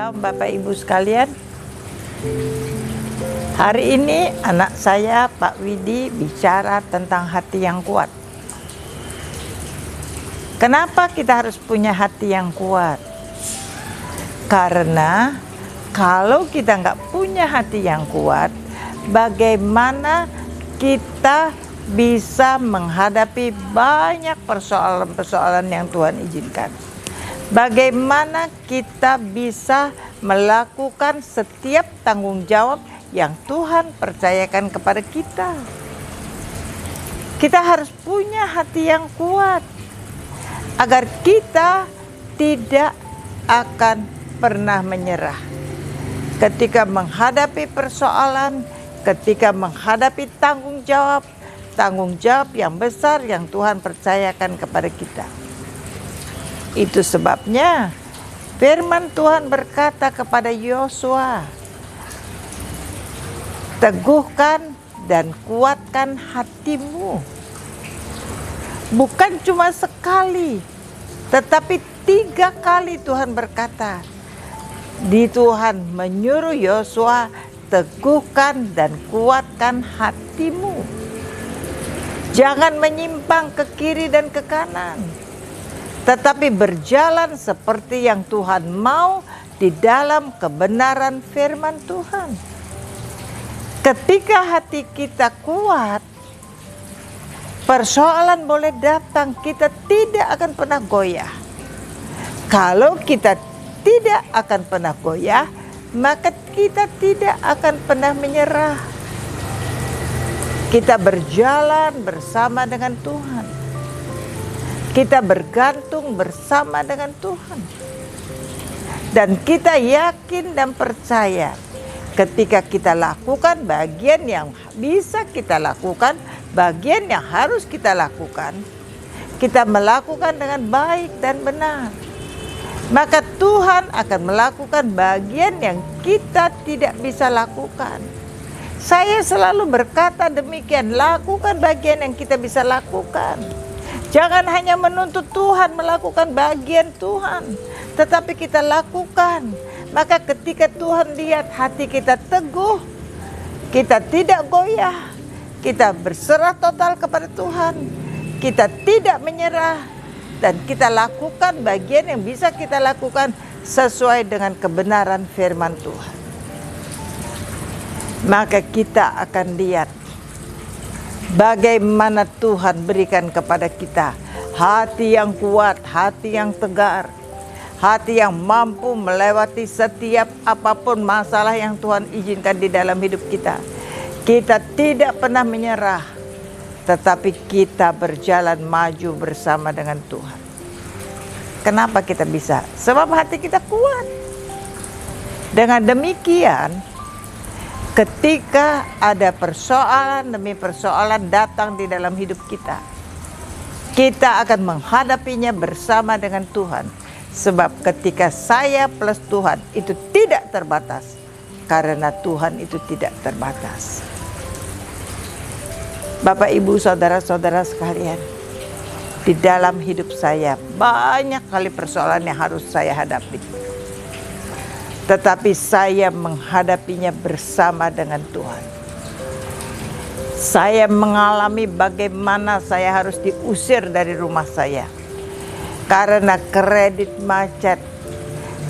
Shalom Bapak Ibu sekalian. Hari ini anak saya Pak Widi bicara tentang hati yang kuat. Kenapa kita harus punya hati yang kuat? Karena kalau kita nggak punya hati yang kuat, bagaimana kita bisa menghadapi banyak persoalan-persoalan yang Tuhan izinkan? Bagaimana kita bisa melakukan setiap tanggung jawab yang Tuhan percayakan kepada kita? Kita harus punya hati yang kuat agar kita tidak akan pernah menyerah ketika menghadapi persoalan, ketika menghadapi tanggung jawab yang besar yang Tuhan percayakan kepada kita. Itu sebabnya firman Tuhan berkata kepada Yosua, teguhkan dan kuatkan hatimu. Bukan cuma sekali, tetapi 3 kali Tuhan berkata. Tuhan menyuruh Yosua, teguhkan dan kuatkan hatimu. Jangan menyimpang ke kiri dan ke kanan, tetapi berjalan seperti yang Tuhan mau di dalam kebenaran firman Tuhan. Ketika hati kita kuat, persoalan boleh datang, kita tidak akan pernah goyah. Kalau kita tidak akan pernah goyah, maka kita tidak akan pernah menyerah. Kita berjalan bersama dengan Tuhan. Kita bergantung bersama dengan Tuhan. Dan kita yakin dan percaya ketika kita lakukan bagian yang bisa kita lakukan, bagian yang harus kita lakukan, kita melakukan dengan baik dan benar, maka Tuhan akan melakukan bagian yang kita tidak bisa lakukan. Saya selalu berkata demikian, lakukan bagian yang kita bisa lakukan. Jangan hanya menuntut Tuhan melakukan bagian Tuhan, tetapi kita lakukan. Maka ketika Tuhan lihat hati kita teguh, kita tidak goyah, kita berserah total kepada Tuhan, kita tidak menyerah, dan kita lakukan bagian yang bisa kita lakukan sesuai dengan kebenaran firman Tuhan. Maka kita akan lihat bagaimana Tuhan berikan kepada kita hati yang kuat, hati yang tegar, hati yang mampu melewati setiap apapun masalah yang Tuhan izinkan di dalam hidup kita. Kita tidak pernah menyerah, tetapi kita berjalan maju bersama dengan Tuhan. Kenapa kita bisa? Sebab hati kita kuat. Dengan demikian, ketika ada persoalan demi persoalan datang di dalam hidup kita, kita akan menghadapinya bersama dengan Tuhan. Sebab ketika saya plus Tuhan itu tidak terbatas, karena Tuhan itu tidak terbatas. Bapak, Ibu, saudara-saudara sekalian, di dalam hidup saya banyak kali persoalan yang harus saya hadapi. Tetapi saya menghadapinya bersama dengan Tuhan. Saya mengalami bagaimana saya harus diusir dari rumah saya karena kredit macet,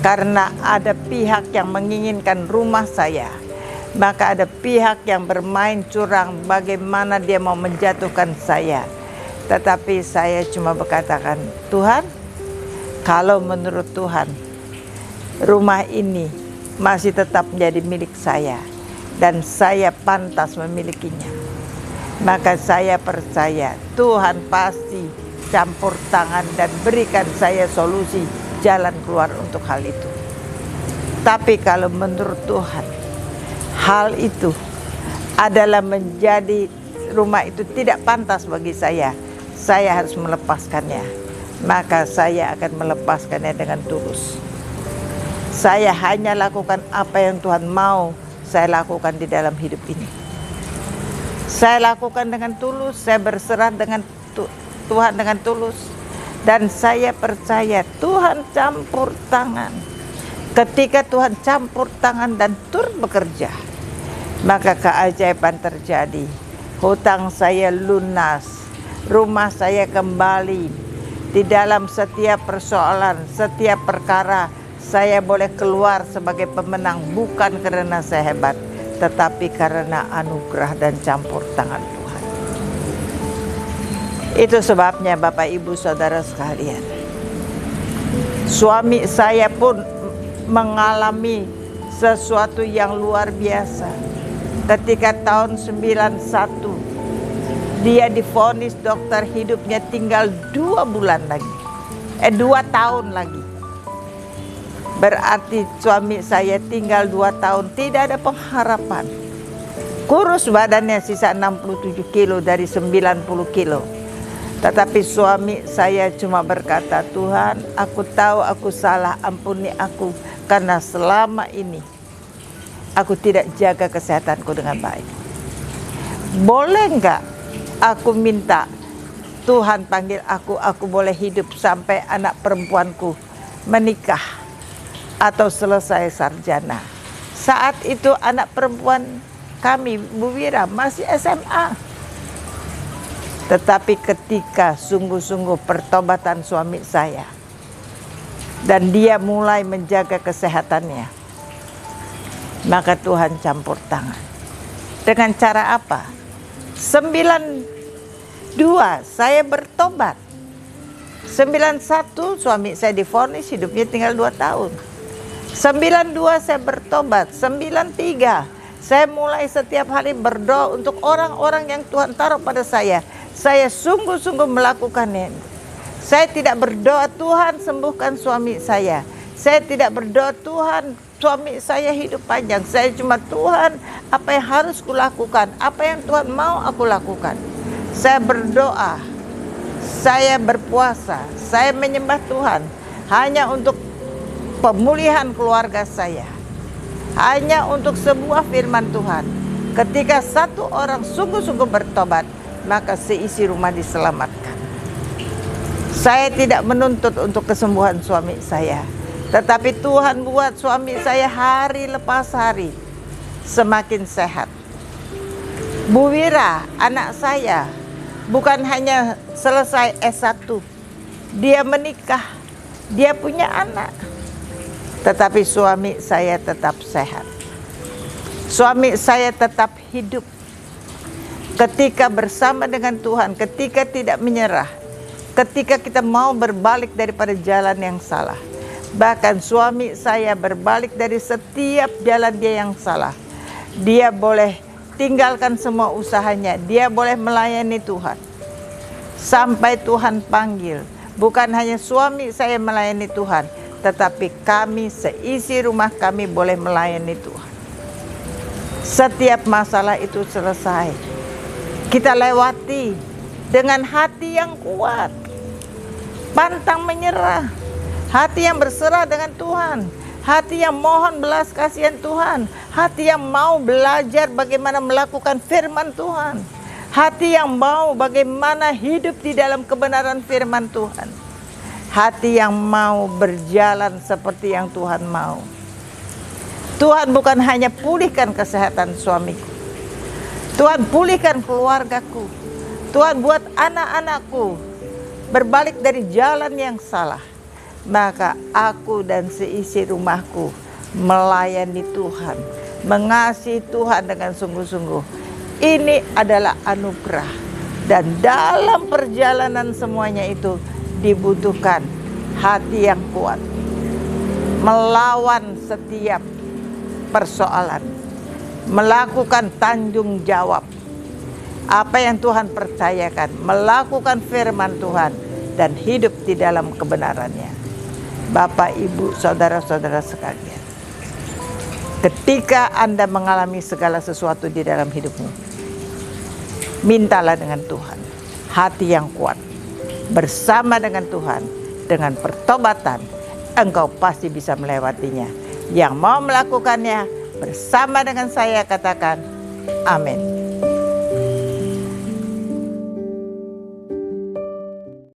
karena ada pihak yang menginginkan rumah saya, maka ada pihak yang bermain curang bagaimana dia mau menjatuhkan saya. Tetapi saya cuma berkatakan, Tuhan, kalau menurut Tuhan rumah ini masih tetap menjadi milik saya dan saya pantas memilikinya, maka saya percaya Tuhan pasti campur tangan dan berikan saya solusi jalan keluar untuk hal itu. Tapi kalau menurut Tuhan hal itu adalah menjadi rumah itu tidak pantas bagi saya harus melepaskannya, maka saya akan melepaskannya dengan tulus. Saya hanya lakukan apa yang Tuhan mau saya lakukan di dalam hidup ini. Saya lakukan dengan tulus, saya berserah dengan Tuhan dengan tulus. Dan saya percaya Tuhan campur tangan. Ketika Tuhan campur tangan dan turut bekerja, maka keajaiban terjadi. Hutang saya lunas, rumah saya kembali. Di dalam setiap persoalan, setiap perkara, saya boleh keluar sebagai pemenang, bukan karena saya hebat, tetapi karena anugerah dan campur tangan Tuhan. Itu sebabnya Bapak Ibu Saudara sekalian, suami saya pun mengalami sesuatu yang luar biasa. Ketika tahun 91 dia divonis dokter hidupnya tinggal 2 bulan lagi, 2 tahun lagi. Berarti suami saya tinggal 2 tahun, tidak ada pengharapan. Kurus badannya, sisa 67 kilo dari 90 kilo. Tetapi suami saya cuma berkata, Tuhan, aku tahu aku salah, ampuni aku. Karena selama ini aku tidak jaga kesehatanku dengan baik. Boleh enggak aku minta Tuhan panggil aku boleh hidup sampai anak perempuanku menikah atau selesai sarjana. Saat itu anak perempuan kami, Bu Wira, masih SMA. Tetapi ketika sungguh-sungguh pertobatan suami saya dan dia mulai menjaga kesehatannya, maka Tuhan campur tangan. Dengan cara apa? 92 saya bertobat. 91 suami saya divonis hidupnya tinggal 2 tahun. 92 saya bertobat. 93 saya mulai setiap hari berdoa untuk orang-orang yang Tuhan taruh pada saya. Saya sungguh-sungguh melakukannya. Saya tidak berdoa Tuhan sembuhkan suami saya. Saya tidak berdoa Tuhan suami saya hidup panjang. Saya cuma Tuhan apa yang harus kulakukan, apa yang Tuhan mau aku lakukan. Saya berdoa, saya berpuasa, saya menyembah Tuhan hanya untuk pemulihan keluarga saya, hanya untuk sebuah firman Tuhan. Ketika satu orang sungguh-sungguh bertobat, maka seisi rumah diselamatkan. Saya tidak menuntut untuk kesembuhan suami saya, tetapi Tuhan buat suami saya hari lepas hari semakin sehat. Bu Wira, anak saya, bukan hanya selesai S1, dia menikah, dia punya anak, tetapi suami saya tetap sehat. Suami saya tetap hidup. Ketika bersama dengan Tuhan, ketika tidak menyerah, ketika kita mau berbalik daripada jalan yang salah. Bahkan suami saya berbalik dari setiap jalan dia yang salah. Dia boleh tinggalkan semua usahanya, dia boleh melayani Tuhan sampai Tuhan panggil. Bukan hanya suami saya melayani Tuhan, tetapi kami seisi rumah kami boleh melayani Tuhan. Setiap masalah itu selesai, kita lewati dengan hati yang kuat, pantang menyerah, hati yang berserah dengan Tuhan, hati yang mohon belas kasihan Tuhan, hati yang mau belajar bagaimana melakukan firman Tuhan, hati yang mau bagaimana hidup di dalam kebenaran firman Tuhan, hati yang mau berjalan seperti yang Tuhan mau. Tuhan bukan hanya pulihkan kesehatan suamiku, Tuhan pulihkan keluargaku, Tuhan buat anak-anakku berbalik dari jalan yang salah. Maka aku dan seisi rumahku melayani Tuhan, mengasihi Tuhan dengan sungguh-sungguh. Ini adalah anugerah. Dan dalam perjalanan semuanya itu dibutuhkan hati yang kuat, melawan setiap persoalan, melakukan tanggung jawab apa yang Tuhan percayakan, melakukan firman Tuhan dan hidup di dalam kebenarannya. Bapak, Ibu, saudara-saudara sekalian, ketika Anda mengalami segala sesuatu di dalam hidupmu, mintalah dengan Tuhan hati yang kuat. Bersama dengan Tuhan, dengan pertobatan, engkau pasti bisa melewatinya. Yang mau melakukannya bersama dengan saya katakan amin.